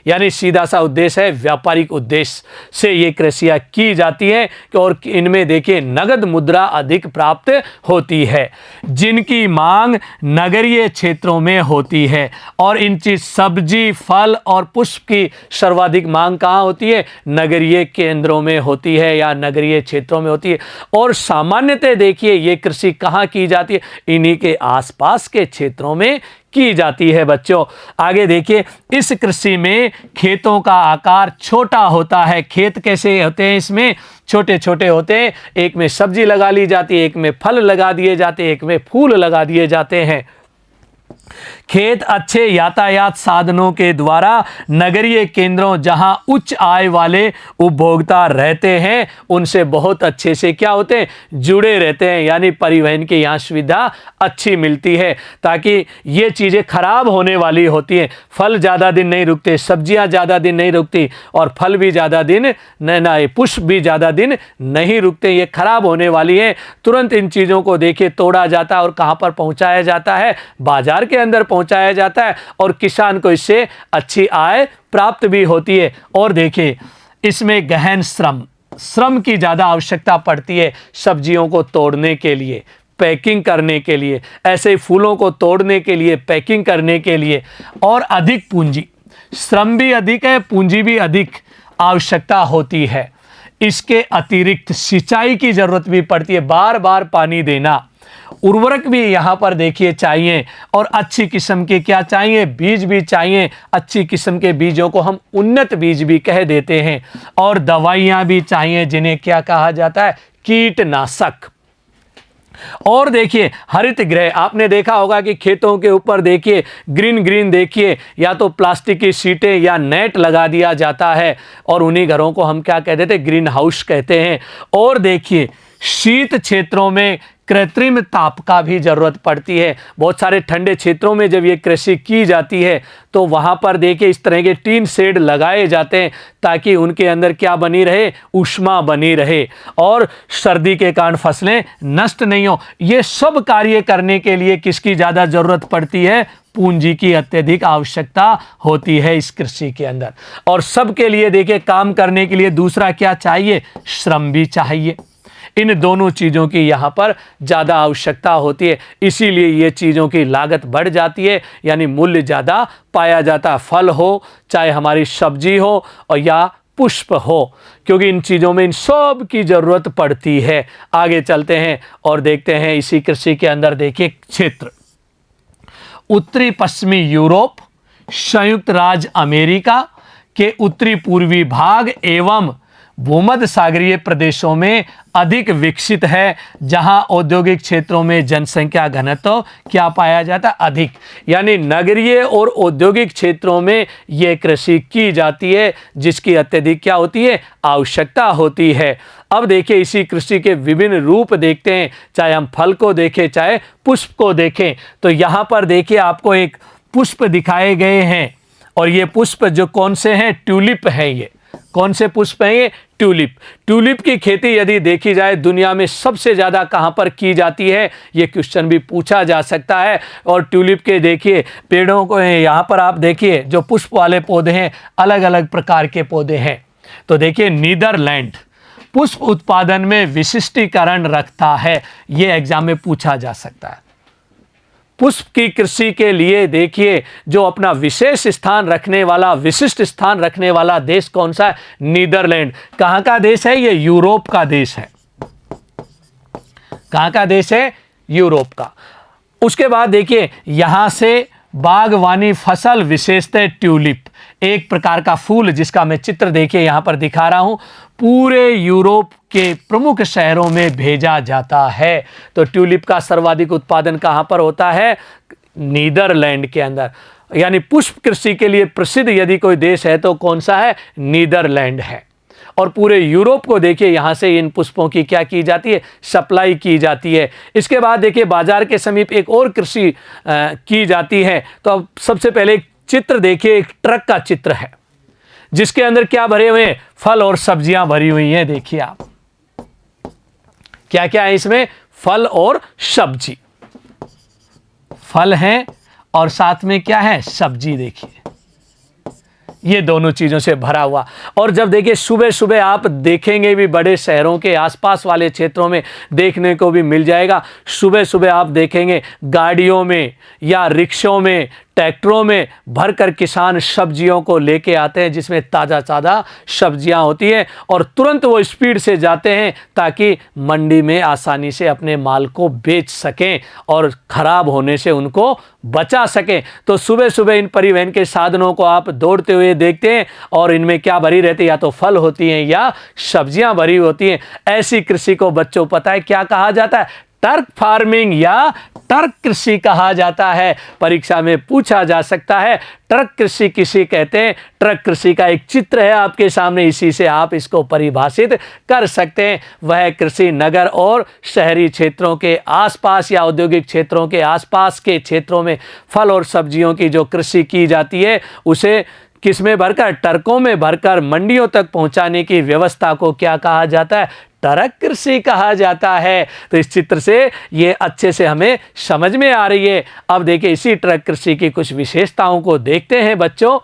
यानी सीधा सा उद्देश्य है व्यापारिक उद्देश्य से ये कृषियाँ की जाती है और इनमें देखिए नगद मुद्रा अधिक प्राप्त होती है जिनकी मांग नगरीय क्षेत्रों में होती है। और इन चीज सब्जी, फल और पुष्प की सर्वाधिक मांग कहाँ होती है? नगरीय केंद्रों में होती है या नगरीय क्षेत्रों में होती है। और सामान्यतः देखिए ये कृषि कहाँ की जाती है? इन्हीं के आसपास के क्षेत्रों में की जाती है बच्चों। आगे देखिए इस कृषि में खेतों का आकार छोटा होता है। खेत कैसे होते हैं? इसमें छोटे छोटे होते हैं। एक में सब्जी लगा ली जाती है, एक में फल लगा दिए जाते हैं, एक में फूल लगा दिए जाते हैं। खेत अच्छे यातायात साधनों के द्वारा नगरीय केंद्रों जहां उच्च आय वाले उपभोक्ता रहते हैं उनसे बहुत अच्छे से क्या होते हैं? जुड़े रहते हैं, यानी परिवहन की यहाँ सुविधा अच्छी मिलती है ताकि ये चीज़ें खराब होने वाली होती हैं। फल ज़्यादा दिन नहीं रुकते, सब्जियां ज़्यादा दिन नहीं रुकती और फल भी ज़्यादा दिन नहीं, पुष्प भी ज़्यादा दिन नहीं रुकते, ये खराब होने वाली है। तुरंत इन चीज़ों को देखिए तोड़ा जाता है और कहाँ पर पहुँचाया जाता है? बाजार के अंदर पहुंचाया जाता है और किसान को इससे अच्छी आय प्राप्त भी होती है। और देखिए इसमें गहन श्रम की ज़्यादा आवश्यकता पड़ती है सब्जियों को तोड़ने के लिए, पैकिंग करने के लिए, ऐसे फूलों को तोड़ने के लिए, पैकिंग करने के लिए। और अधिक पूंजी, श्रम भी अधिक है, पूंजी भी अधिक आवश्यकता होती है। इसके अतिरिक्त सिंचाई की ज़रूरत भी पड़ती है, बार बार पानी देना, उर्वरक भी यहाँ पर देखिए चाहिए और अच्छी किस्म के क्या चाहिए? बीज भी चाहिए। अच्छी किस्म के बीजों को हम उन्नत बीज भी कह देते हैं। और दवाइयाँ भी चाहिए जिन्हें क्या कहा जाता है? कीटनाशक। और देखिए हरित गृह, आपने देखा होगा कि खेतों के ऊपर देखिए ग्रीन देखिए या तो प्लास्टिक की शीटें या नेट लगा दिया जाता है और उन्हीं घरों को हम क्या कह देते हैं? ग्रीन हाउस कहते हैं। और देखिए शीत क्षेत्रों में कृत्रिम ताप का भी जरूरत पड़ती है। बहुत सारे ठंडे क्षेत्रों में जब ये कृषि की जाती है तो वहाँ पर देखिए इस तरह के टीन शेड लगाए जाते हैं ताकि उनके अंदर क्या बनी रहे? ऊष्मा बनी रहे और सर्दी के कारण फसलें नष्ट नहीं हो। ये सब कार्य करने के लिए किसकी ज़्यादा ज़रूरत पड़ती है? पूंजी की अत्यधिक आवश्यकता होती है इस कृषि के अंदर। और सबके लिए देखिए काम करने के लिए दूसरा क्या चाहिए? श्रम भी चाहिए। इन दोनों चीज़ों की यहाँ पर ज़्यादा आवश्यकता होती है, इसीलिए ये चीज़ों की लागत बढ़ जाती है, यानी मूल्य ज़्यादा पाया जाता है। फल हो, चाहे हमारी सब्जी हो और या पुष्प हो, क्योंकि इन चीज़ों में इन सब की ज़रूरत पड़ती है। आगे चलते हैं और देखते हैं इसी कृषि के अंदर देखिए क्षेत्र उत्तरी पश्चिमी यूरोप, संयुक्त राज्य अमेरिका के उत्तरी पूर्वी भाग एवं भूमध्य सागरीय प्रदेशों में अधिक विकसित है, जहां औद्योगिक क्षेत्रों में जनसंख्या घनत्व क्या पाया जाता है? अधिक, यानी नगरीय और औद्योगिक क्षेत्रों में ये कृषि की जाती है जिसकी अत्यधिक क्या होती है? आवश्यकता होती है। अब देखिए इसी कृषि के विभिन्न रूप देखते हैं, चाहे हम फल को देखें चाहे पुष्प को देखें। तो यहाँ पर देखिए आपको एक पुष्प दिखाए गए हैं, और ये पुष्प जो कौन से हैं, ट्यूलिप है। ये कौन से पुष्प हैं? ये ट्यूलिप। ट्यूलिप की खेती यदि देखी जाए दुनिया में सबसे ज़्यादा कहाँ पर की जाती है, ये क्वेश्चन भी पूछा जा सकता है। और ट्यूलिप के देखिए पेड़ों को यहाँ पर आप देखिए जो पुष्प वाले पौधे हैं, अलग अलग प्रकार के पौधे हैं। तो देखिए नीदरलैंड पुष्प उत्पादन में विशिष्टीकरण रखता है, ये एग्जाम में पूछा जा सकता है। पुष्प की कृषि के लिए देखिए जो अपना विशेष स्थान रखने वाला, विशिष्ट स्थान रखने वाला देश कौन सा है? नीदरलैंड। कहाँ का देश है? ये यूरोप का देश है। कहाँ का देश है? यूरोप का। उसके बाद देखिए यहां से बागवानी फसल विशेषतः ट्यूलिप, एक प्रकार का फूल जिसका मैं चित्र देखिए यहां पर दिखा रहा हूं, पूरे यूरोप के प्रमुख शहरों में भेजा जाता है। तो ट्यूलिप का सर्वाधिक उत्पादन कहां पर होता है? नीदरलैंड के अंदर। यानी पुष्प कृषि के लिए प्रसिद्ध यदि कोई देश है तो कौन सा है? नीदरलैंड है। और पूरे यूरोप को देखिए यहाँ से इन पुष्पों की क्या की जाती है? सप्लाई की जाती है। इसके बाद देखिए बाजार के समीप एक और कृषि की जाती है। तो अब सबसे पहले एक चित्र देखिए, एक ट्रक का चित्र है जिसके अंदर क्या भरे हुए हैं? फल और सब्जियां भरी हुई हैं। देखिए आप क्या क्या है इसमें? फल और सब्जी। फल हैं और साथ में क्या है? सब्जी। देखिए ये दोनों चीज़ों से भरा हुआ। और जब देखिए सुबह सुबह आप देखेंगे भी बड़े शहरों के आसपास वाले क्षेत्रों में देखने को भी मिल जाएगा। सुबह सुबह आप देखेंगे गाड़ियों में या रिक्शों में, ट्रैक्टरों में भरकर किसान सब्जियों को लेके आते हैं, जिसमें ताज़ा ताज़ा सब्जियां होती हैं, और तुरंत वो स्पीड से जाते हैं ताकि मंडी में आसानी से अपने माल को बेच सकें और ख़राब होने से उनको बचा सकें। तो सुबह सुबह इन परिवहन के साधनों को आप दौड़ते हुए देखते हैं, और इनमें क्या भरी रहती है? या तो फल होती हैं या सब्जियां भरी होती हैं। ऐसी कृषि को बच्चों पता है क्या कहा जाता है? ट्रक फार्मिंग या ट्रक कृषि कहा जाता है। परीक्षा में पूछा जा सकता है ट्रक कृषि किसे कहते हैं। ट्रक कृषि का एक चित्र है आपके सामने, इसी से आप इसको परिभाषित कर सकते हैं। वह कृषि नगर और शहरी क्षेत्रों के आसपास या औद्योगिक क्षेत्रों के आसपास के क्षेत्रों में फल और सब्जियों की जो कृषि की जाती है उसे किस में भरकर? ट्रकों में भरकर मंडियों तक पहुंचाने की व्यवस्था को क्या कहा जाता है? ट्रक कृषि कहा जाता है। तो इस चित्र से ये अच्छे से हमें समझ में आ रही है। अब देखिए इसी ट्रक कृषि की कुछ विशेषताओं को देखते हैं बच्चों।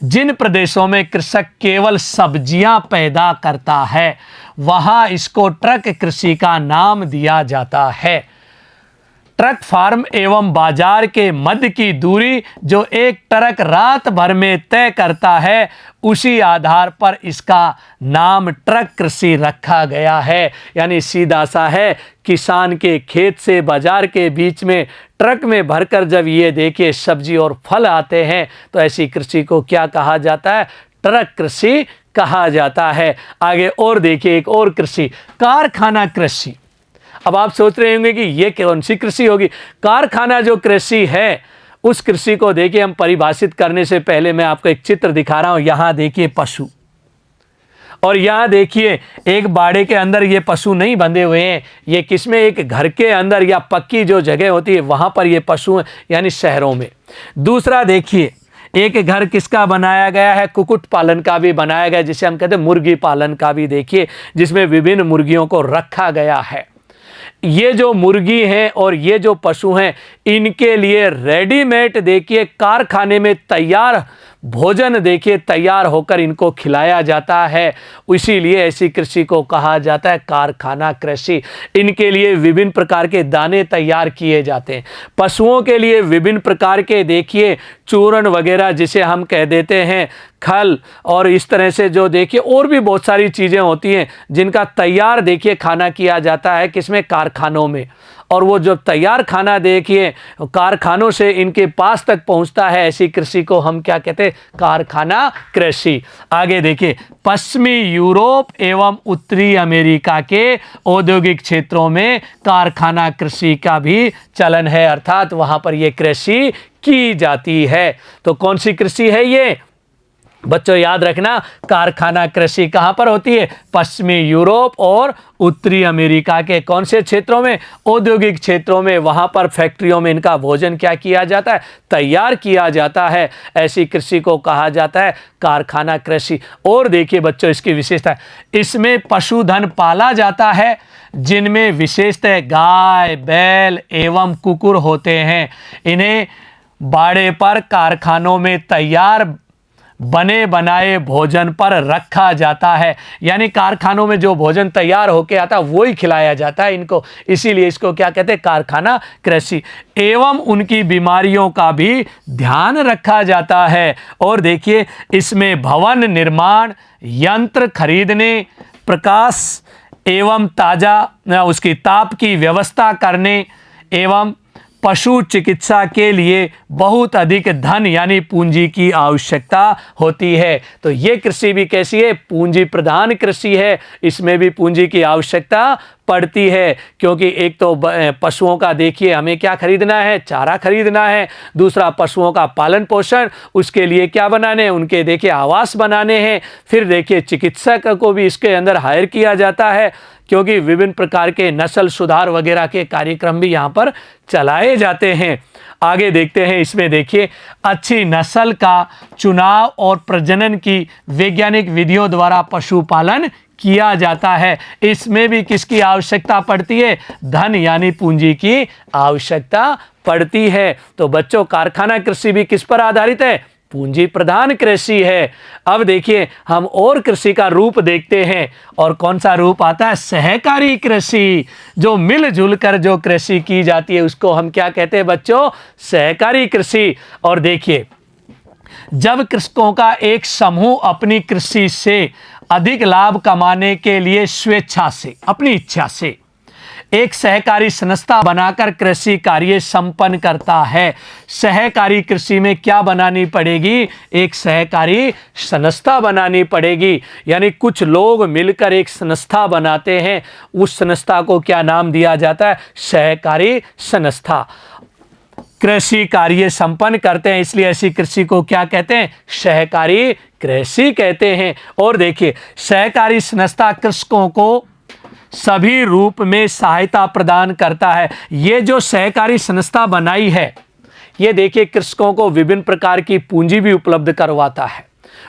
जिन प्रदेशों में कृषक केवल सब्जियां पैदा करता है वहां इसको ट्रक कृषि का नाम दिया जाता है। ट्रक फार्म एवं बाजार के मध्य की दूरी जो एक ट्रक रात भर में तय करता है, उसी आधार पर इसका नाम ट्रक कृषि रखा गया है। यानी सीधा सा है, किसान के खेत से बाजार के बीच में ट्रक में भरकर जब ये देखिए सब्जी और फल आते हैं तो ऐसी कृषि को क्या कहा जाता है? ट्रक कृषि कहा जाता है। आगे और देखिए एक और कृषि, कारखाना कृषि। अब आप सोच रहे होंगे कि ये कौन सी कृषि होगी? कारखाना जो कृषि है उस कृषि को देखिए हम परिभाषित करने से पहले मैं आपको एक चित्र दिखा रहा हूं। यहां देखिए पशु, और यहां देखिए एक बाड़े के अंदर ये पशु नहीं बंधे हुए हैं, ये किसमें? एक घर के अंदर या पक्की जो जगह होती है वहां पर ये पशु हैं, यानी शहरों में। दूसरा देखिए एक घर किसका बनाया गया है? कुक्कुट पालन का भी बनाया गया, जिसे हम कहते हैं मुर्गी पालन का भी देखिए, जिसमें विभिन्न मुर्गियों को रखा गया है। ये जो मुर्गी हैं और ये जो पशु हैं इनके लिए रेडीमेड देखिए कारखाने में तैयार भोजन देखिए तैयार होकर इनको खिलाया जाता है। इसीलिए ऐसी कृषि को कहा जाता है कारखाना कृषि। इनके लिए विभिन्न प्रकार के दाने तैयार किए जाते हैं। पशुओं के लिए विभिन्न प्रकार के देखिए चूर्ण वगैरह जिसे हम कह देते हैं खल, और इस तरह से जो देखिए और भी बहुत सारी चीज़ें होती हैं जिनका तैयार देखिए खाना किया जाता है किसमें? कारखानों में। और वो जो तैयार खाना देखिए कारखानों से इनके पास तक पहुंचता है, ऐसी कृषि को हम क्या कहते हैं? कारखाना कृषि। आगे देखिए पश्चिमी यूरोप एवं उत्तरी अमेरिका के औद्योगिक क्षेत्रों में कारखाना कृषि का भी चलन है, अर्थात वहां पर ये कृषि की जाती है। तो कौन सी कृषि है ये? बच्चों याद रखना, कारखाना कृषि कहाँ पर होती है? पश्चिमी यूरोप और उत्तरी अमेरिका के कौन से क्षेत्रों में? औद्योगिक क्षेत्रों में। वहाँ पर फैक्ट्रियों में इनका भोजन क्या किया जाता है? तैयार किया जाता है। ऐसी कृषि को कहा जाता है कारखाना कृषि। और देखिए बच्चों इसकी विशेषता, इसमें पशुधन पाला जाता है, जिनमें विशेषतः गाय, बैल एवं कुकुर होते हैं। इन्हें बाड़े पर कारखानों में तैयार बने बनाए भोजन पर रखा जाता है। यानी कारखानों में जो भोजन तैयार होके आता है वही खिलाया जाता है इनको, इसीलिए इसको क्या कहते हैं? कारखाना कृषि। एवं उनकी बीमारियों का भी ध्यान रखा जाता है। और देखिए इसमें भवन निर्माण, यंत्र खरीदने, प्रकाश एवं ताजा उसकी ताप की व्यवस्था करने एवं पशु चिकित्सा के लिए बहुत अधिक धन यानी पूंजी की आवश्यकता होती है। तो ये कृषि भी कैसी है? पूंजी प्रधान कृषि है। इसमें भी पूंजी की आवश्यकता पड़ती है, क्योंकि एक तो पशुओं का देखिए हमें क्या खरीदना है? चारा खरीदना है। दूसरा पशुओं का पालन पोषण, उसके लिए क्या बनाने हैं? उनके देखिए आवास बनाने हैं। फिर देखिए चिकित्सक को भी इसके अंदर हायर किया जाता है, क्योंकि विभिन्न प्रकार के नस्ल सुधार वगैरह के कार्यक्रम भी यहाँ पर चलाए जाते हैं। आगे देखते हैं, इसमें देखिए अच्छी नस्ल का चुनाव और प्रजनन की वैज्ञानिक विधियों द्वारा पशुपालन किया जाता है। इसमें भी किसकी आवश्यकता पड़ती है? धन यानी पूंजी की आवश्यकता पड़ती है। तो बच्चों कारखाना कृषि भी किस पर आधारित है? पूंजी प्रधान कृषि है। अब देखिए हम और कृषि का रूप देखते हैं, और कौन सा रूप आता है? सहकारी कृषि। जो मिलजुल कर जो कृषि की जाती है उसको हम क्या कहते हैं बच्चों? सहकारी कृषि। और देखिए जब कृषकों का एक समूह अपनी कृषि से अधिक लाभ कमाने के लिए स्वेच्छा से, अपनी इच्छा से एक सहकारी संस्था बनाकर कृषि कार्य संपन्न करता है। सहकारी कृषि में क्या बनानी पड़ेगी? एक सहकारी संस्था बनानी पड़ेगी। यानी कुछ लोग मिलकर एक संस्था बनाते हैं, उस संस्था को क्या नाम दिया जाता है? सहकारी संस्था। कृषि कार्य संपन्न करते हैं, इसलिए ऐसी कृषि को क्या कहते हैं? सहकारी कृषि कहते हैं। और देखिए सहकारी संस्था कृषकों को सभी रूप में सहायता प्रदान करता है। ये जो सहकारी संस्था बनाई है, ये देखिए कृषकों को विभिन्न प्रकार की पूंजी भी उपलब्ध करवाता है।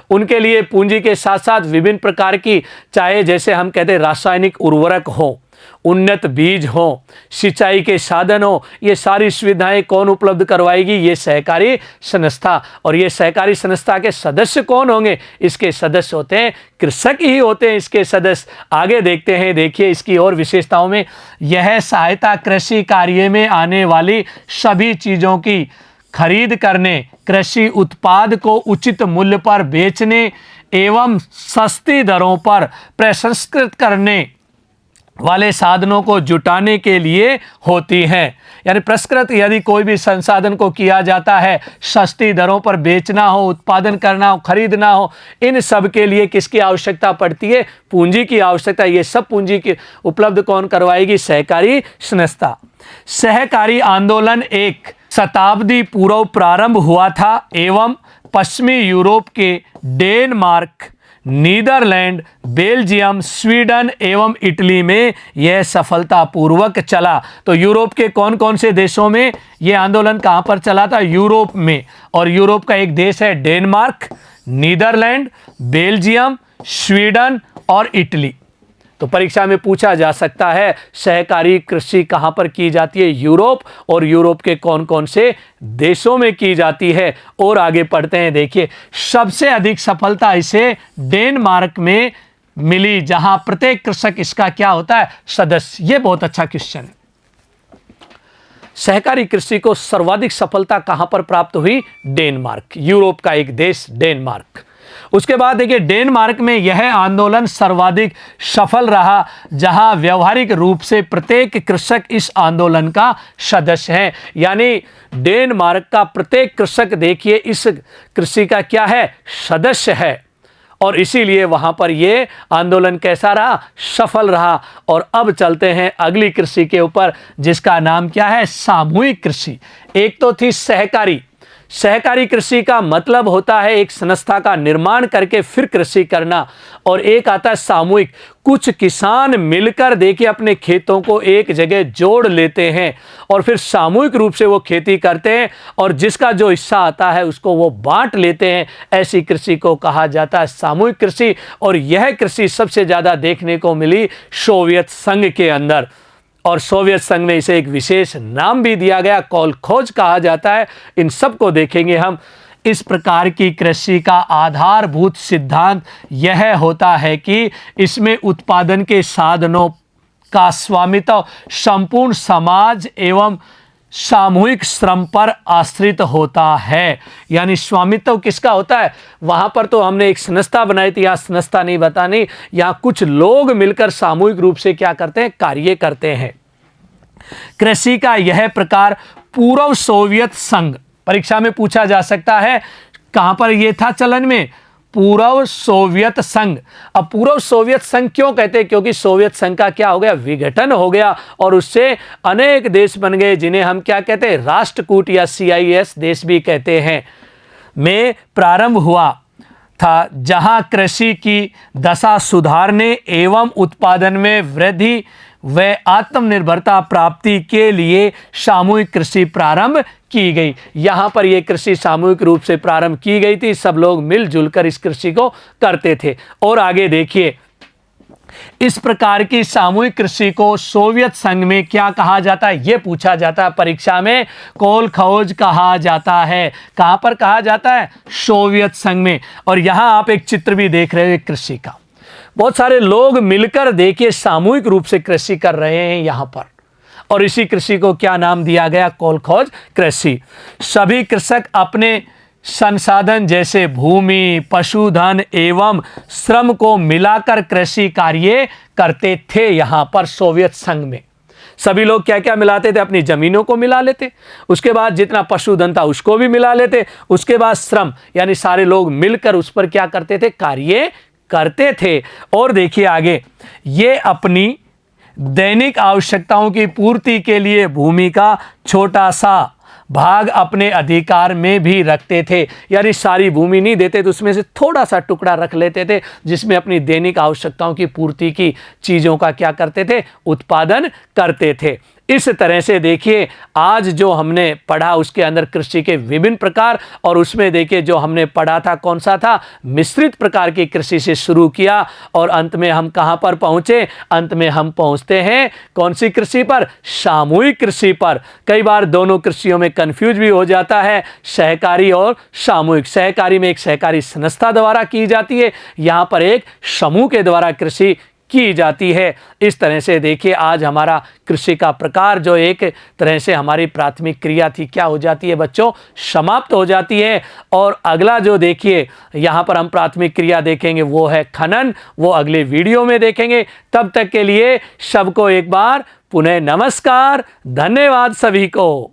उनके लिए पूंजी के साथ साथ विभिन्न प्रकार की, चाहे जैसे हम कहते हैं रासायनिक उर्वरक हो, उन्नत बीज हो, सिंचाई के साधन हो, ये सारी सुविधाएं कौन उपलब्ध करवाएगी? ये सहकारी संस्था। और ये सहकारी संस्था के सदस्य कौन होंगे? इसके सदस्य होते हैं कृषक ही होते हैं इसके सदस्य। आगे देखते हैं, देखिए इसकी और विशेषताओं में, यह सहायता कृषि कार्य में आने वाली सभी चीज़ों की खरीद करने, कृषि उत्पाद को उचित मूल्य पर बेचने एवं सस्ती दरों पर प्रसंस्कृत करने वाले साधनों को जुटाने के लिए होती हैं। यानी प्रसंस्कृत यदि कोई भी संसाधन को किया जाता है, सस्ती दरों पर बेचना हो, उत्पादन करना हो, खरीदना हो, इन सब के लिए किसकी आवश्यकता पड़ती है? पूंजी की आवश्यकता। ये सब पूंजी की उपलब्ध कौन करवाएगी? सहकारी संस्था। सहकारी आंदोलन एक शताब्दी पूर्व प्रारंभ हुआ था एवं पश्चिमी यूरोप के डेनमार्क, नीदरलैंड, बेल्जियम, स्वीडन एवं इटली में यह सफलतापूर्वक चला। तो यूरोप के कौन कौन से देशों में यह आंदोलन कहां पर चला था? यूरोप में। और यूरोप का एक देश है डेनमार्क, नीदरलैंड, बेल्जियम, स्वीडन और इटली। तो परीक्षा में पूछा जा सकता है सहकारी कृषि कहां पर की जाती है? यूरोप। और यूरोप के कौन कौन से देशों में की जाती है? और आगे पढ़ते हैं, देखिए सबसे अधिक सफलता इसे डेनमार्क में मिली, जहां प्रत्येक कृषक इसका क्या होता है? सदस्य। ये बहुत अच्छा क्वेश्चन है। सहकारी कृषि को सर्वाधिक सफलता कहां पर प्राप्त हुई? डेनमार्क, यूरोप का एक देश डेनमार्क। उसके बाद देखिए डेनमार्क में यह आंदोलन सर्वाधिक सफल रहा, जहां व्यवहारिक रूप से प्रत्येक कृषक इस आंदोलन का सदस्य है। यानी डेनमार्क का प्रत्येक कृषक देखिए इस कृषि का क्या है? सदस्य है। और इसीलिए वहां पर यह आंदोलन कैसा रहा? सफल रहा। और अब चलते हैं अगली कृषि के ऊपर, जिसका नाम क्या है? सामूहिक कृषि। एक तो थी सहकारी, सहकारी कृषि का मतलब होता है एक संस्था का निर्माण करके फिर कृषि करना, और एक आता है सामूहिक। कुछ किसान मिलकर देखिए अपने खेतों को एक जगह जोड़ लेते हैं और फिर सामूहिक रूप से वो खेती करते हैं, और जिसका जो हिस्सा आता है उसको वो बांट लेते हैं। ऐसी कृषि को कहा जाता है सामूहिक कृषि। और यह कृषि सबसे ज़्यादा देखने को मिली सोवियत संघ के अंदर, और सोवियत संघ में इसे एक विशेष नाम भी दिया गया, कोलखोज कहा जाता है। इन सब को देखेंगे हम। इस प्रकार की कृषि का आधारभूत सिद्धांत यह होता है कि इसमें उत्पादन के साधनों का स्वामित्व संपूर्ण समाज एवं सामूहिक श्रम पर आश्रित होता है। यानी स्वामित्व किसका होता है? वहां पर तो हमने एक संस्था बनाई थी, यहाँ संस्था नहीं बतानी, यहाँ कुछ लोग मिलकर सामूहिक रूप से क्या करते हैं? कार्य करते हैं। कृषि का यह प्रकार पूर्व सोवियत संघ, परीक्षा में पूछा जा सकता है कहां पर यह था चलन में? पूर्व सोवियत संघ। अब पूर्व सोवियत संघ क्यों कहते हैं? क्योंकि सोवियत संघ का क्या हो गया? विघटन हो गया, और उससे अनेक देश बन गए जिन्हें हम क्या कहते हैं? राष्ट्रकूट या CIS देश भी कहते हैं। में प्रारंभ हुआ था, जहां कृषि की दशा सुधारने एवं उत्पादन में वृद्धि व आत्मनिर्भरता प्राप्ति के लिए सामूहिक कृषि प्रारंभ की गई। यहाँ पर यह कृषि सामूहिक रूप से प्रारंभ की गई थी, सब लोग मिलजुल कर इस कृषि को करते थे। और आगे देखिए, इस प्रकार की सामूहिक कृषि को सोवियत संघ में क्या कहा जाता है? यह पूछा जाता है परीक्षा में। कोलखोज कहा जाता है। कहां पर कहा जाता है? सोवियत संघ में। और यहां आप एक चित्र भी देख रहे हैं कृषि का। बहुत सारे लोग मिलकर देखिए सामूहिक रूप से कृषि कर रहे हैं यहां पर, और इसी कृषि को क्या नाम दिया गया? कोलखोज कृषि। सभी कृषक अपने संसाधन जैसे भूमि, पशुधन एवं श्रम को मिलाकर कृषि कार्य करते थे। यहां पर सोवियत संघ में सभी लोग क्या क्या मिलाते थे? अपनी जमीनों को मिला लेते, उसके बाद जितना पशुधन था उसको भी मिला लेते, उसके बाद श्रम, यानी सारे लोग मिलकर उस पर क्या करते थे? कार्य करते थे। और देखिए आगे, ये अपनी दैनिक आवश्यकताओं की पूर्ति के लिए भूमि का छोटा सा भाग अपने अधिकार में भी रखते थे। यानी सारी भूमि नहीं देते तो उसमें से थोड़ा सा टुकड़ा रख लेते थे, जिसमें अपनी दैनिक आवश्यकताओं की पूर्ति की चीज़ों का क्या करते थे? उत्पादन करते थे। इस तरह से देखिए आज जो हमने पढ़ा उसके अंदर कृषि के विभिन्न प्रकार, और उसमें देखिए जो हमने पढ़ा था कौन सा था? मिश्रित प्रकार की कृषि से शुरू किया, और अंत में हम कहां पर पहुंचे? अंत में हम पहुंचते हैं कौन सी कृषि पर? सामूहिक कृषि पर। कई बार दोनों कृषियों में कंफ्यूज भी हो जाता है, सहकारी और सामूहिक। सहकारी में एक सहकारी संस्था द्वारा की जाती है, यहां पर एक समूह के द्वारा कृषि की जाती है। इस तरह से देखिए आज हमारा कृषि का प्रकार जो एक तरह से हमारी प्राथमिक क्रिया थी क्या हो जाती है बच्चों? समाप्त हो जाती है। और अगला जो देखिए यहाँ पर हम प्राथमिक क्रिया देखेंगे वो है खनन, वो अगले वीडियो में देखेंगे। तब तक के लिए सबको एक बार पुनः नमस्कार, धन्यवाद सभी को।